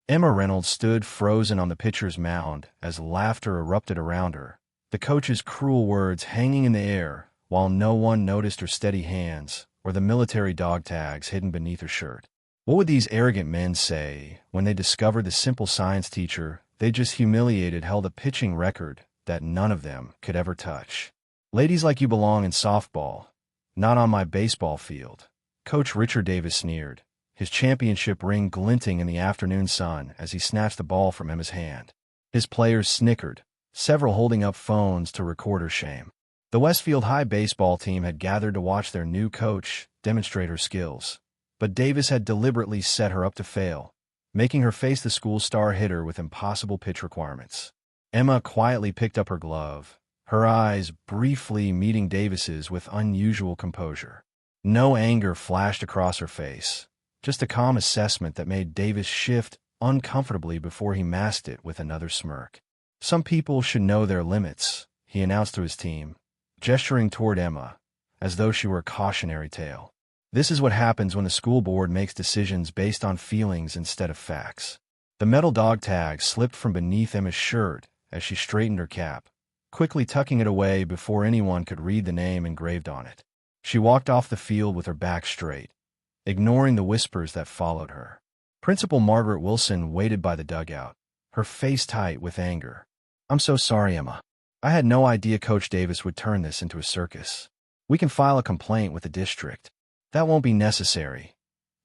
Emma Reynolds stood frozen on the pitcher's mound as laughter erupted around her, the coach's cruel words hanging in the air while no one noticed her steady hands or the military dog tags hidden beneath her shirt. What would these arrogant men say when they discovered the simple science teacher they just humiliated held a pitching record that none of them could ever touch? "Ladies like you belong in softball, not on my baseball field," Coach Richard Davis sneered, his championship ring glinting in the afternoon sun as he snatched the ball from Emma's hand. His players snickered, several holding up phones to record her shame. The Westfield High baseball team had gathered to watch their new coach demonstrate her skills, but Davis had deliberately set her up to fail, making her face the school's star hitter with impossible pitch requirements. Emma quietly picked up her glove, her eyes briefly meeting Davis's with unusual composure. No anger flashed across her face, just a calm assessment that made Davis shift uncomfortably before he masked it with another smirk. "Some people should know their limits," he announced to his team, gesturing toward Emma, as though she were a cautionary tale. "This is what happens when the school board makes decisions based on feelings instead of facts." The metal dog tag slipped from beneath Emma's shirt as she straightened her cap, quickly tucking it away before anyone could read the name engraved on it. She walked off the field with her back straight, ignoring the whispers that followed her. Principal Margaret Wilson waited by the dugout, her face tight with anger. "I'm so sorry, Emma. I had no idea Coach Davis would turn this into a circus. We can file a complaint with the district." "That won't be necessary,"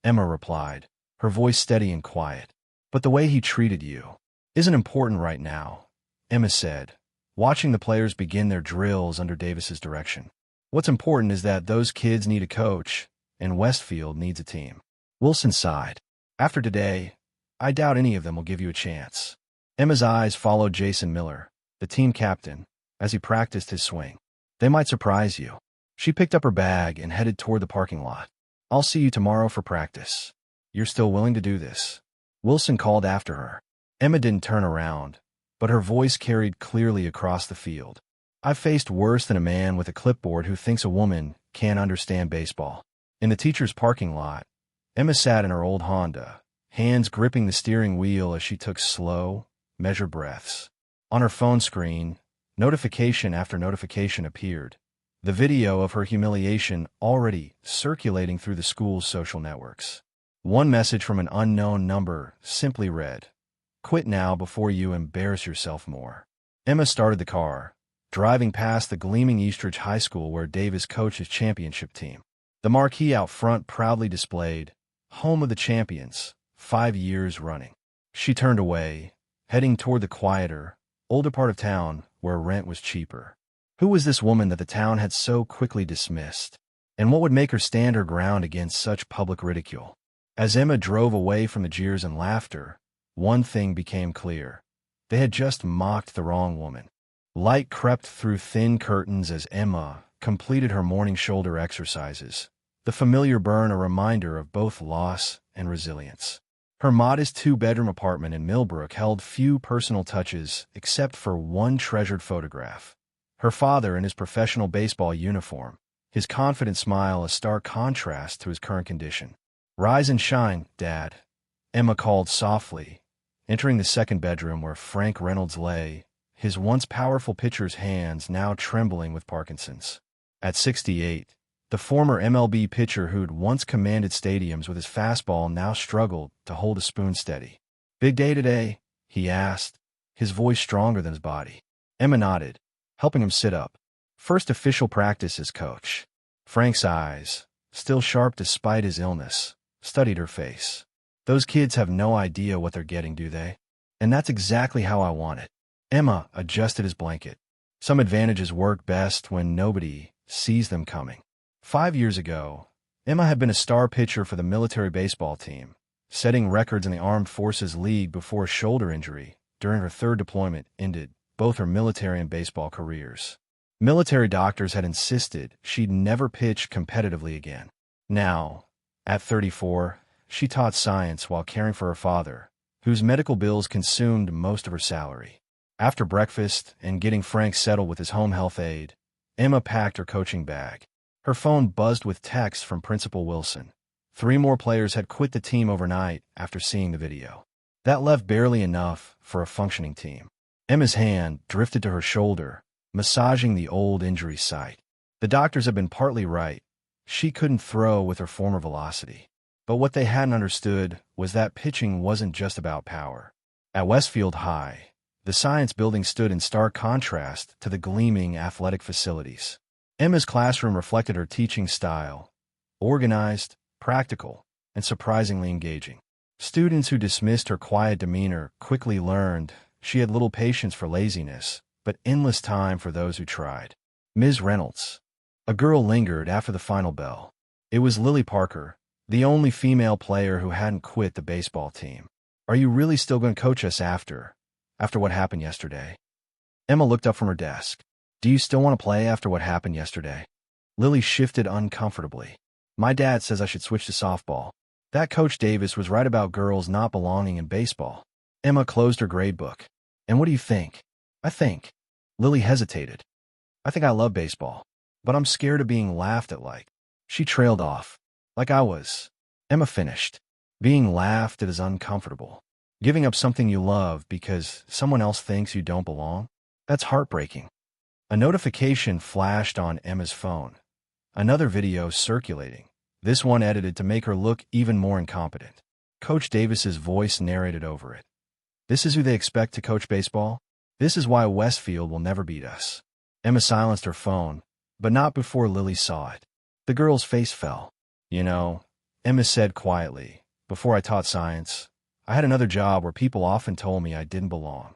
Emma replied, her voice steady and quiet. "But the way he treated you isn't important right now," Emma said, watching the players begin their drills under Davis's direction. "What's important is that those kids need a coach, and Westfield needs a team." Wilson sighed. "After today, I doubt any of them will give you a chance." Emma's eyes followed Jason Miller, the team captain, as he practiced his swing. "They might surprise you." She picked up her bag and headed toward the parking lot. "I'll see you tomorrow for practice. You're still willing to do this?" Wilson called after her. Emma didn't turn around, but her voice carried clearly across the field. "I've faced worse than a man with a clipboard who thinks a woman can't understand baseball." In the teacher's parking lot, Emma sat in her old Honda, hands gripping the steering wheel as she took slow, measured breaths. On her phone screen, notification after notification appeared, the video of her humiliation already circulating through the school's social networks. One message from an unknown number simply read, "Quit now before you embarrass yourself more." Emma started the car, driving past the gleaming Eastridge High School where Davis coached his championship team. The marquee out front proudly displayed, "Home of the Champions, 5 years running." She turned away, heading toward the quieter, older part of town where rent was cheaper. Who was this woman that the town had so quickly dismissed? And what would make her stand her ground against such public ridicule? As Emma drove away from the jeers and laughter, one thing became clear. They had just mocked the wrong woman. Light crept through thin curtains as Emma completed her morning shoulder exercises, the familiar burn a reminder of both loss and resilience. Her modest 2-bedroom apartment in Millbrook held few personal touches except for one treasured photograph. Her father in his professional baseball uniform, his confident smile a stark contrast to his current condition. "Rise and shine, Dad," Emma called softly, entering the second bedroom where Frank Reynolds lay, his once powerful pitcher's hands now trembling with Parkinson's. At 68, the former MLB pitcher who'd once commanded stadiums with his fastball now struggled to hold a spoon steady. "Big day today?" he asked, his voice stronger than his body. Emma nodded, helping him sit up. "First official practice as coach." Frank's eyes, still sharp despite his illness, studied her face. "Those kids have no idea what they're getting, do they? And that's exactly how I want it." Emma adjusted his blanket. Some advantages work best when nobody sees them coming. 5 years ago, Emma had been a star pitcher for the military baseball team, setting records in the Armed Forces League before a shoulder injury during her third deployment ended both her military and baseball careers. Military doctors had insisted she'd never pitch competitively again. Now, at 34, she taught science while caring for her father, whose medical bills consumed most of her salary. After breakfast and getting Frank settled with his home health aide, Emma packed her coaching bag. Her phone buzzed with texts from Principal Wilson. 3 more players had quit the team overnight after seeing the video. That left barely enough for a functioning team. Emma's hand drifted to her shoulder, massaging the old injury site. The doctors had been partly right. She couldn't throw with her former velocity. But what they hadn't understood was that pitching wasn't just about power. At Westfield High, the science building stood in stark contrast to the gleaming athletic facilities. Emma's classroom reflected her teaching style: organized, practical, and surprisingly engaging. Students who dismissed her quiet demeanor quickly learned she had little patience for laziness, but endless time for those who tried. Ms. Reynolds. A girl lingered after the final bell. It was Lily Parker, the only female player who hadn't quit the baseball team. "Are you really still going to coach us after what happened yesterday?" Emma looked up from her desk. "Do you still want to play after what happened yesterday?" Lily shifted uncomfortably. "My dad says I should switch to softball. That Coach Davis was right about girls not belonging in baseball." Emma closed her gradebook. "And what do you think?" "I think." Lily hesitated. "I think I love baseball, but I'm scared of being laughed at like." She trailed off. "Like I was." Emma finished. "Being laughed at is uncomfortable. Giving up something you love because someone else thinks you don't belong? That's heartbreaking." A notification flashed on Emma's phone. Another video circulating, this one edited to make her look even more incompetent. Coach Davis's voice narrated over it. "This is who they expect to coach baseball? This is why Westfield will never beat us." Emma silenced her phone, but not before Lily saw it. The girl's face fell. "You know," Emma said quietly, "before I taught science, I had another job where people often told me I didn't belong."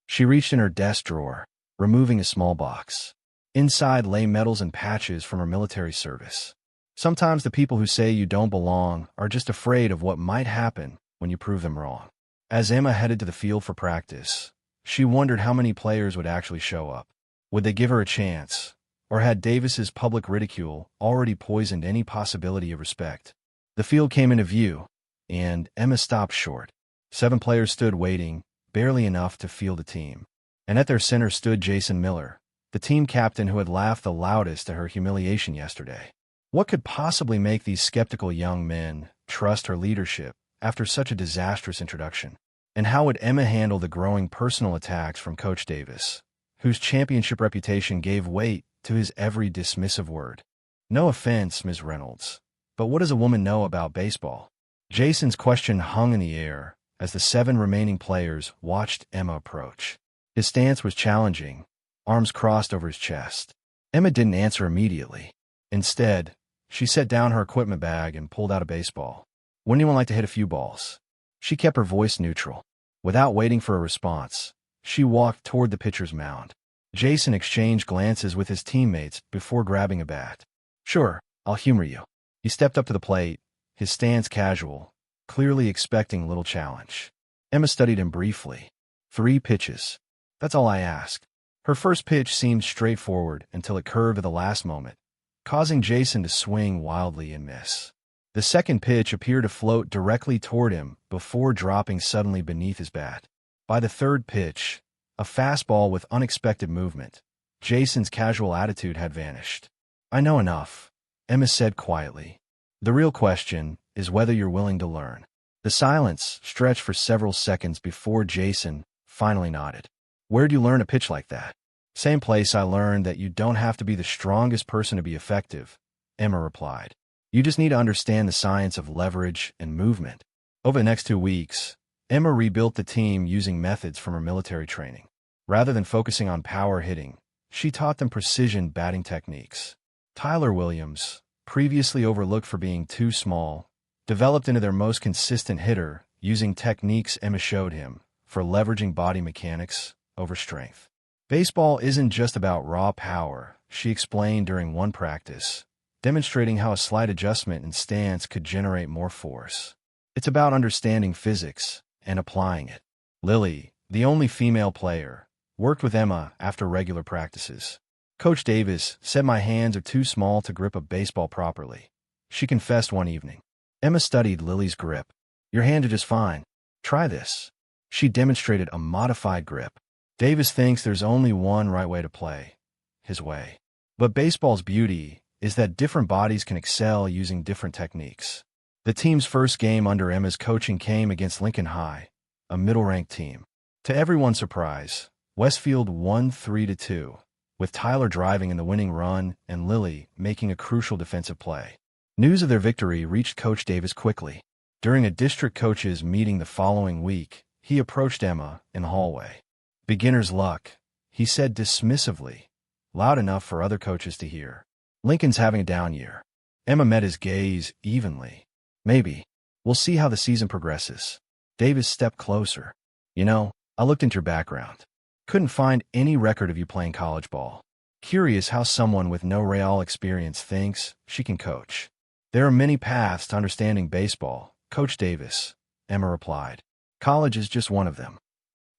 She reached in her desk drawer, removing a small box. Inside lay medals and patches from her military service. Sometimes the people who say you don't belong are just afraid of what might happen when you prove them wrong. As Emma headed to the field for practice, she wondered how many players would actually show up. Would they give her a chance? Or had Davis's public ridicule already poisoned any possibility of respect? The field came into view, and Emma stopped short. 7 players stood waiting, barely enough to field a team. And at their center stood Jason Miller, the team captain who had laughed the loudest at her humiliation yesterday. What could possibly make these skeptical young men trust her leadership after such a disastrous introduction? And how would Emma handle the growing personal attacks from Coach Davis, whose championship reputation gave weight to his every dismissive word? "No offense, Ms. Reynolds, but what does a woman know about baseball?" Jason's question hung in the air as the 7 remaining players watched Emma approach. His stance was challenging, arms crossed over his chest. Emma didn't answer immediately. Instead, she set down her equipment bag and pulled out a baseball. "Would anyone like to hit a few balls?" She kept her voice neutral. Without waiting for a response, she walked toward the pitcher's mound. Jason exchanged glances with his teammates before grabbing a bat. "Sure, I'll humor you." He stepped up to the plate, his stance casual, clearly expecting little challenge. Emma studied him briefly. 3 pitches. That's all I asked. Her first pitch seemed straightforward until it curved at the last moment, causing Jason to swing wildly and miss. The second pitch appeared to float directly toward him before dropping suddenly beneath his bat. By the third pitch, a fastball with unexpected movement, Jason's casual attitude had vanished. "I know enough," Emma said quietly. "The real question is whether you're willing to learn." The silence stretched for several seconds before Jason finally nodded. "Where'd you learn a pitch like that?" "Same place I learned that you don't have to be the strongest person to be effective," Emma replied. "You just need to understand the science of leverage and movement." Over the next 2 weeks, Emma rebuilt the team using methods from her military training. Rather than focusing on power hitting, she taught them precision batting techniques. Tyler Williams, previously overlooked for being too small, developed into their most consistent hitter using techniques Emma showed him for leveraging body mechanics over strength. "Baseball isn't just about raw power," she explained during one practice, demonstrating how a slight adjustment in stance could generate more force. "It's about understanding physics and applying it." Lily, the only female player, worked with Emma after regular practices. "Coach Davis said my hands are too small to grip a baseball properly," she confessed one evening. Emma studied Lily's grip. "Your hands are just fine. Try this." She demonstrated a modified grip. "Davis thinks there's only one right way to play, his way. But baseball's beauty is that different bodies can excel using different techniques." The team's first game under Emma's coaching came against Lincoln High, a middle-ranked team. To everyone's surprise, Westfield won 3-2, with Tyler driving in the winning run and Lily making a crucial defensive play. News of their victory reached Coach Davis quickly. During a district coaches meeting the following week, he approached Emma in the hallway. "Beginner's luck," he said dismissively, loud enough for other coaches to hear. "Lincoln's having a down year." Emma met his gaze evenly. "Maybe. We'll see how the season progresses." Davis stepped closer. "You know, I looked into your background. Couldn't find any record of you playing college ball. Curious how someone with no real experience thinks she can coach." "There are many paths to understanding baseball, Coach Davis," Emma replied. "College is just one of them."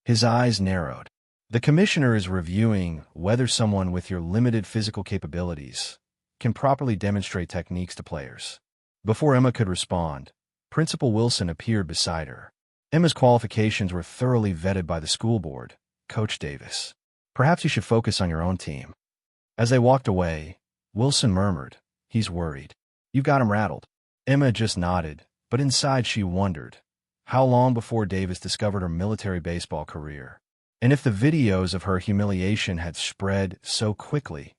His eyes narrowed. "The commissioner is reviewing whether someone with your limited physical capabilities can properly demonstrate techniques to players." Before Emma could respond, Principal Wilson appeared beside her. Emma's qualifications were thoroughly vetted by the school board, Coach Davis. "Perhaps you should focus on your own team." As they walked away, Wilson murmured, "He's worried. You've got him rattled." Emma just nodded, but inside she wondered how long before Davis discovered her military baseball career. And if the videos of her humiliation had spread so quickly,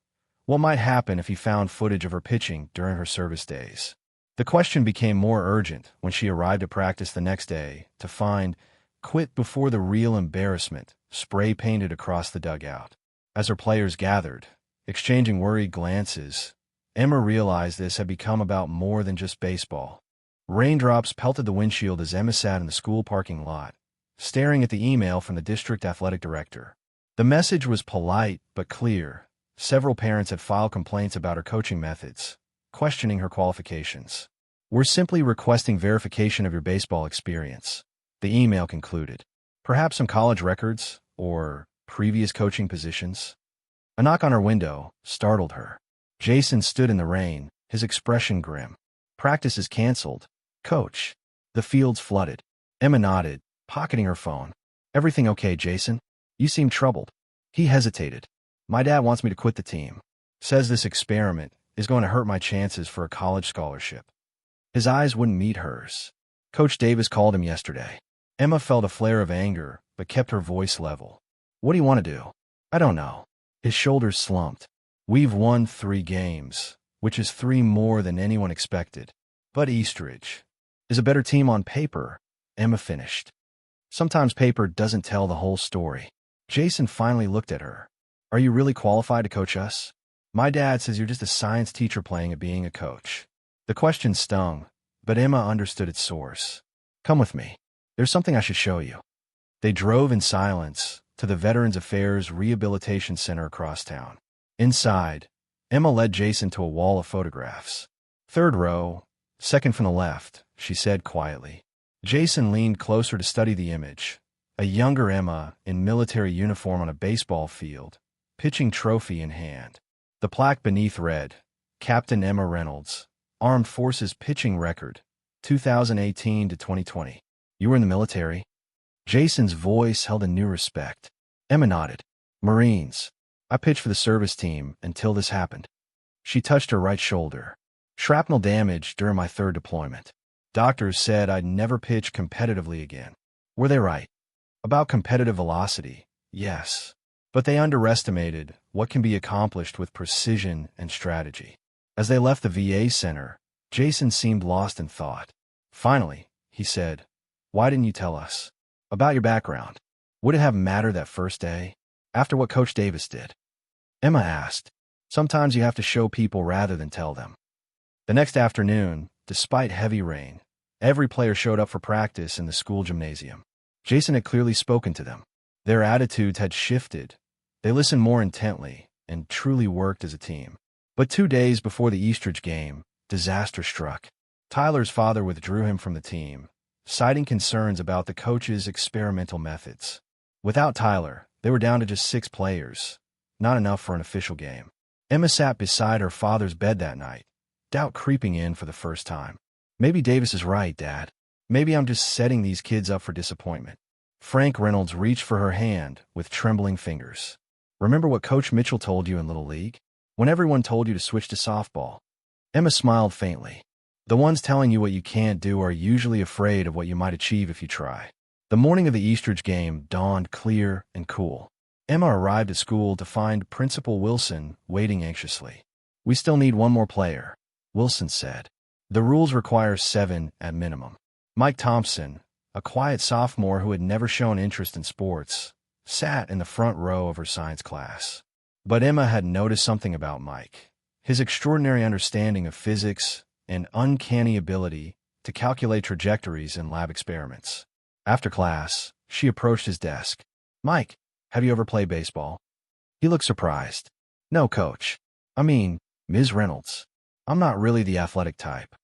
what might happen if he found footage of her pitching during her service days? The question became more urgent when she arrived at practice the next day to find "Quit before the real embarrassment" spray-painted across the dugout. As her players gathered, exchanging worried glances, Emma realized this had become about more than just baseball. Raindrops pelted the windshield as Emma sat in the school parking lot, staring at the email from the district athletic director. The message was polite but clear. Several parents had filed complaints about her coaching methods, questioning her qualifications. "We're simply requesting verification of your baseball experience," the email concluded. "Perhaps some college records or previous coaching positions?" A knock on her window startled her. Jason stood in the rain, his expression grim. "Practice is canceled, Coach." The field's flooded. Emma nodded, pocketing her phone. "Everything okay, Jason? You seem troubled." He hesitated. "My dad wants me to quit the team. Says this experiment is going to hurt my chances for a college scholarship." His eyes wouldn't meet hers. "Coach Davis called him yesterday." Emma felt a flare of anger, but kept her voice level. "What do you want to do?" "I don't know." His shoulders slumped. "We've won 3 games, which is 3 more than anyone expected. But Eastridge is a better team on paper," Emma finished. "Sometimes paper doesn't tell the whole story." Jason finally looked at her. "Are you really qualified to coach us?" "My dad says you're just a science teacher playing at being a coach." The question stung, but Emma understood its source. "Come with me. There's something I should show you." They drove in silence to the Veterans Affairs Rehabilitation Center across town. Inside, Emma led Jason to a wall of photographs. "Third row, second from the left," she said quietly. Jason leaned closer to study the image. A younger Emma in military uniform on a baseball field, pitching trophy in hand. The plaque beneath read, "Captain Emma Reynolds, Armed Forces Pitching Record, 2018 to 2020. You were in the military?" Jason's voice held a new respect. Emma nodded. "Marines. I pitched for the service team until this happened." She touched her right shoulder. "Shrapnel damage during my 3rd deployment. Doctors said I'd never pitch competitively again." Were they right? About competitive velocity, yes. But they underestimated what can be accomplished with precision and strategy. As they left the VA center, Jason seemed lost in thought. Finally, he said, "Why didn't you tell us about your background? Would it have mattered that first day, after what Coach Davis did?" Emma asked. "Sometimes you have to show people rather than tell them." The next afternoon, despite heavy rain, every player showed up for practice in the school gymnasium. Jason had clearly spoken to them. Their attitudes had shifted. They listened more intently and truly worked as a team. But 2 days before the Eastridge game, disaster struck. Tyler's father withdrew him from the team, citing concerns about the coach's experimental methods. Without Tyler, they were down to just 6 players, not enough for an official game. Emma sat beside her father's bed that night, doubt creeping in for the first time. "Maybe Davis is right, Dad. Maybe I'm just setting these kids up for disappointment." Frank Reynolds reached for her hand with trembling fingers. "Remember what Coach Mitchell told you in Little League? When everyone told you to switch to softball?" Emma smiled faintly. "The ones telling you what you can't do are usually afraid of what you might achieve if you try." The morning of the Eastridge game dawned clear and cool. Emma arrived at school to find Principal Wilson waiting anxiously. "We still need one more player," Wilson said. "The rules require 7 at minimum." Mike Thompson, a quiet sophomore who had never shown interest in sports, sat in the front row of her science class. But Emma had noticed something about Mike: his extraordinary understanding of physics and uncanny ability to calculate trajectories in lab experiments. After class, she approached his desk. "Mike, have you ever played baseball?" He looked surprised. "No, coach. I mean, Ms. Reynolds. I'm not really the athletic type."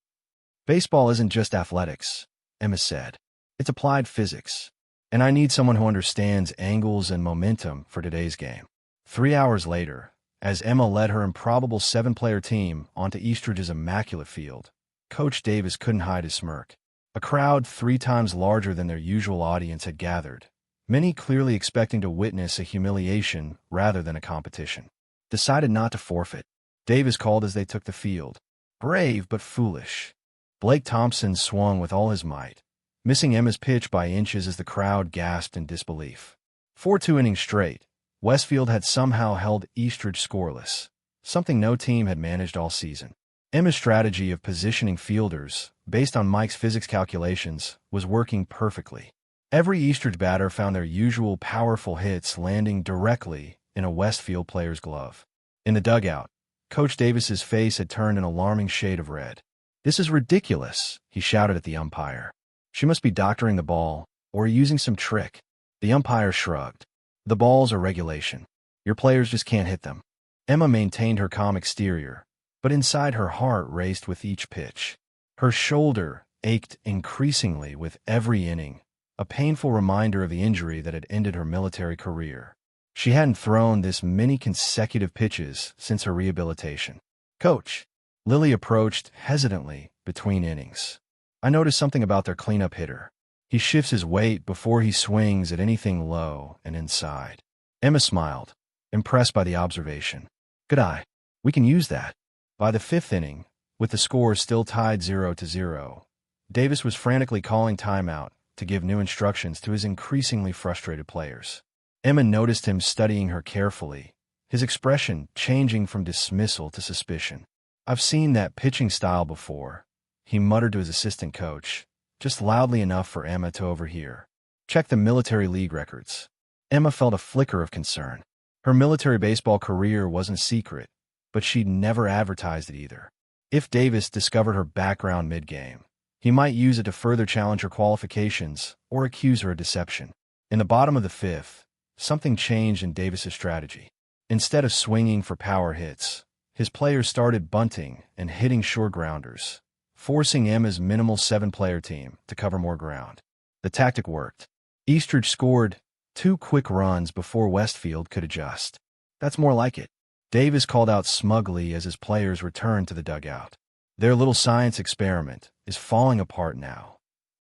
"Baseball isn't just athletics," Emma said. "It's applied physics. And I need someone who understands angles and momentum for today's game." 3 hours later, as Emma led her improbable 7-player team onto Eastridge's immaculate field, Coach Davis couldn't hide his smirk. A crowd 3 times larger than their usual audience had gathered, many clearly expecting to witness a humiliation rather than a competition. Decided not to forfeit, Davis called as they took the field. "Brave but foolish." Blake Thompson swung with all his might, missing Emma's pitch by inches as the crowd gasped in disbelief. For 2 innings straight, Westfield had somehow held Eastridge scoreless, something no team had managed all season. Emma's strategy of positioning fielders, based on Mike's physics calculations, was working perfectly. Every Eastridge batter found their usual powerful hits landing directly in a Westfield player's glove. In the dugout, Coach Davis's face had turned an alarming shade of red. "This is ridiculous," he shouted at the umpire. "She must be doctoring the ball, or using some trick." The umpire shrugged. "The ball's a regulation. Your players just can't hit them." Emma maintained her calm exterior, but inside her heart raced with each pitch. Her shoulder ached increasingly with every inning, a painful reminder of the injury that had ended her military career. She hadn't thrown this many consecutive pitches since her rehabilitation. "Coach," Lily approached hesitantly between innings. "I noticed something about their cleanup hitter. He shifts his weight before he swings at anything low and inside." Emma smiled, impressed by the observation. "Good eye. We can use that." By the 5th inning, with the score still tied 0-0, Davis was frantically calling timeout to give new instructions to his increasingly frustrated players. Emma noticed him studying her carefully, his expression changing from dismissal to suspicion. "I've seen that pitching style before," he muttered to his assistant coach, just loudly enough for Emma to overhear. "Check the military league records." Emma felt a flicker of concern. Her military baseball career wasn't a secret, but she'd never advertised it either. If Davis discovered her background mid-game, he might use it to further challenge her qualifications or accuse her of deception. In the bottom of the 5th, something changed in Davis's strategy. Instead of swinging for power hits, his players started bunting and hitting short grounders, forcing Emma's minimal 7-player team to cover more ground. The tactic worked. Eastridge scored 2 quick runs before Westfield could adjust. "That's more like it," Davis called out smugly as his players returned to the dugout. "Their little science experiment is falling apart now."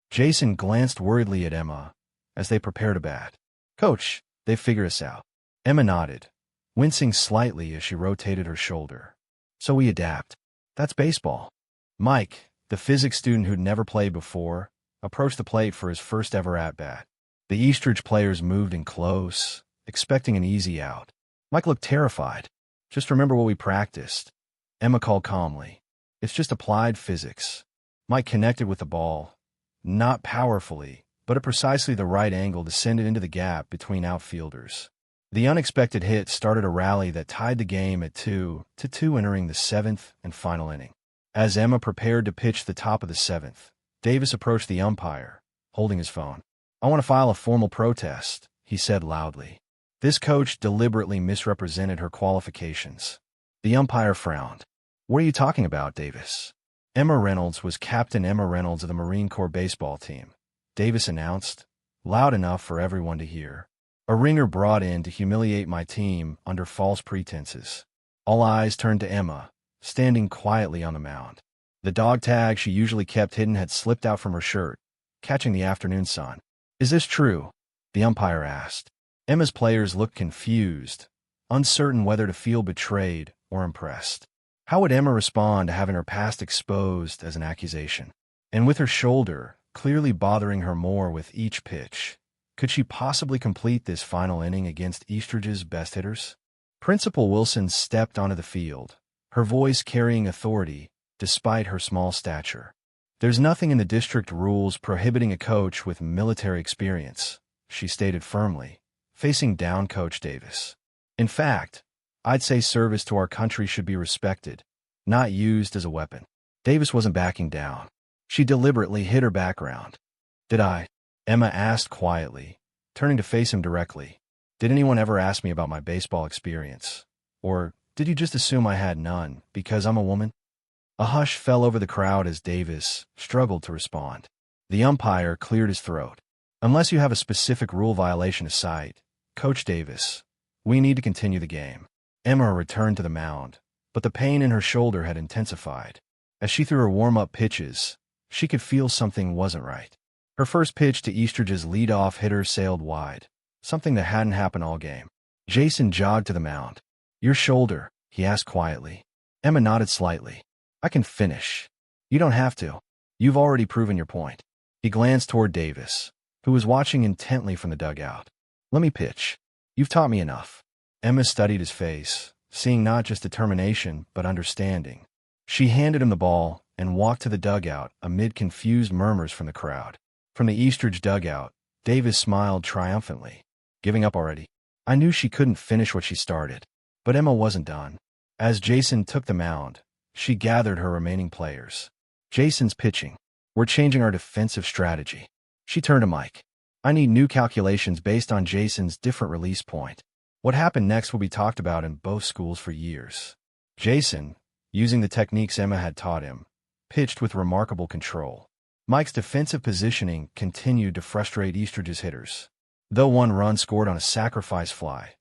Jason glanced worriedly at Emma as they prepared to bat. "Coach, they figure us out." Emma nodded, wincing slightly as she rotated her shoulder. "So we adapt. That's baseball." Mike, the physics student who'd never played before, approached the plate for his first ever at-bat. The Eastridge players moved in close, expecting an easy out. Mike looked terrified. "Just remember what we practiced," Emma called calmly. "It's just applied physics." Mike connected with the ball, not powerfully, but at precisely the right angle to send it into the gap between outfielders. The unexpected hit started a rally that tied the game at 2-2 entering the 7th and final inning. As Emma prepared to pitch the top of the 7th, Davis approached the umpire, holding his phone. "I want to file a formal protest," he said loudly. This coach deliberately misrepresented her qualifications. The umpire frowned. "What are you talking about, Davis?" "Emma Reynolds was Captain Emma Reynolds of the Marine Corps baseball team," Davis announced, loud enough for everyone to hear. "A ringer brought in to humiliate my team under false pretenses." All eyes turned to Emma, standing quietly on the mound. The dog tag she usually kept hidden had slipped out from her shirt, catching the afternoon sun. "Is this true?" the umpire asked. Emma's players looked confused, uncertain whether to feel betrayed or impressed. How would Emma respond to having her past exposed as an accusation? And with her shoulder clearly bothering her more with each pitch. Could she possibly complete this final inning against Eastridge's best hitters? Principal Wilson stepped onto the field, her voice carrying authority despite her small stature. There's nothing in the district rules prohibiting a coach with military experience, she stated firmly, facing down Coach Davis. In fact, I'd say service to our country should be respected, not used as a weapon. Davis wasn't backing down. She deliberately hid her background. Did I? Emma asked quietly, turning to face him directly. Did anyone ever ask me about my baseball experience? Or did you just assume I had none because I'm a woman? A hush fell over the crowd as Davis struggled to respond. The umpire cleared his throat. Unless you have a specific rule violation to cite, Coach Davis, we need to continue the game. Emma returned to the mound, but the pain in her shoulder had intensified. As she threw her warm-up pitches, she could feel something wasn't right. Her first pitch to Eastridge's lead-off hitter sailed wide, something that hadn't happened all game. Jason jogged to the mound. Your shoulder, he asked quietly. Emma nodded slightly. I can finish. You don't have to. You've already proven your point. He glanced toward Davis, who was watching intently from the dugout. Let me pitch. You've taught me enough. Emma studied his face, seeing not just determination, but understanding. She handed him the ball and walked to the dugout amid confused murmurs from the crowd. From the Eastridge dugout, Davis smiled triumphantly. Giving up already? I knew she couldn't finish what she started. But Emma wasn't done. As Jason took the mound, she gathered her remaining players. Jason's pitching. We're changing our defensive strategy. She turned to Mike. I need new calculations based on Jason's different release point. What happened next will be talked about in both schools for years. Jason, using the techniques Emma had taught him, pitched with remarkable control. Mike's defensive positioning continued to frustrate Eastridge's hitters. Though one run scored on a sacrifice fly,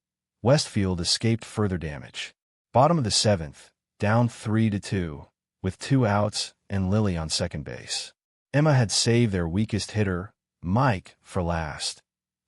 Westfield escaped further damage. Bottom of the seventh, down 3-2, with 2 outs and Lily on second base. Emma had saved their weakest hitter, Mike, for last,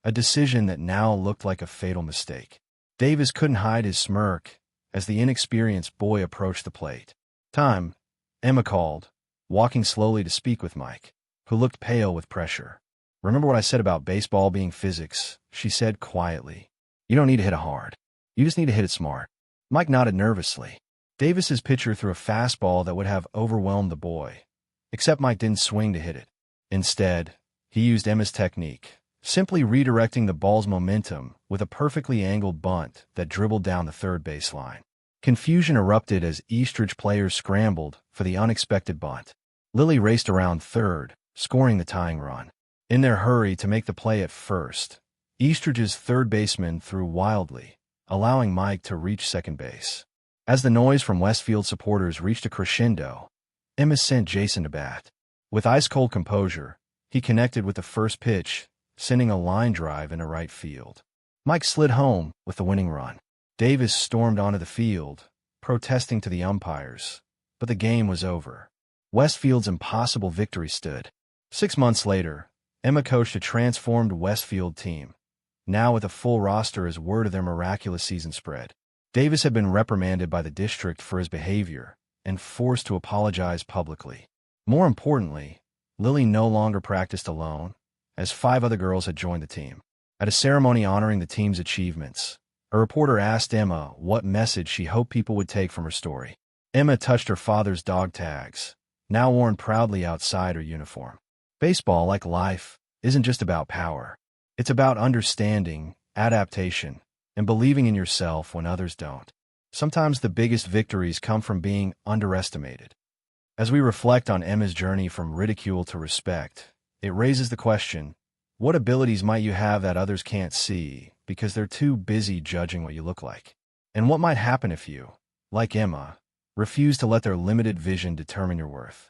a decision that now looked like a fatal mistake. Davis couldn't hide his smirk as the inexperienced boy approached the plate. Time, Emma called, walking slowly to speak with Mike, who looked pale with pressure. Remember what I said about baseball being physics, she said quietly. You don't need to hit it hard. You just need to hit it smart. Mike nodded nervously. Davis's pitcher threw a fastball that would have overwhelmed the boy, except Mike didn't swing to hit it. Instead, he used Emma's technique, simply redirecting the ball's momentum with a perfectly angled bunt that dribbled down the third baseline. Confusion erupted as Eastridge players scrambled for the unexpected bunt. Lily raced around third, scoring the tying run. In their hurry to make the play at first, Eastridge's third baseman threw wildly, allowing Mike to reach second base. As the noise from Westfield supporters reached a crescendo, Emma sent Jason to bat. With ice-cold composure, he connected with the first pitch, sending a line drive into right field. Mike slid home with the winning run. Davis stormed onto the field, protesting to the umpires, but the game was over. Westfield's impossible victory stood. 6 months later, Emma coached a transformed Westfield team, now with a full roster as word of their miraculous season spread. Davis had been reprimanded by the district for his behavior and forced to apologize publicly. More importantly, Lily no longer practiced alone, as 5 other girls had joined the team. At a ceremony honoring the team's achievements, a reporter asked Emma what message she hoped people would take from her story. Emma touched her father's dog tags, now worn proudly outside her uniform. Baseball, like life, isn't just about power. It's about understanding, adaptation, and believing in yourself when others don't. Sometimes the biggest victories come from being underestimated. As we reflect on Emma's journey from ridicule to respect, it raises the question, what abilities might you have that others can't see because they're too busy judging what you look like? And what might happen if you, like Emma, refuse to let their limited vision determine your worth?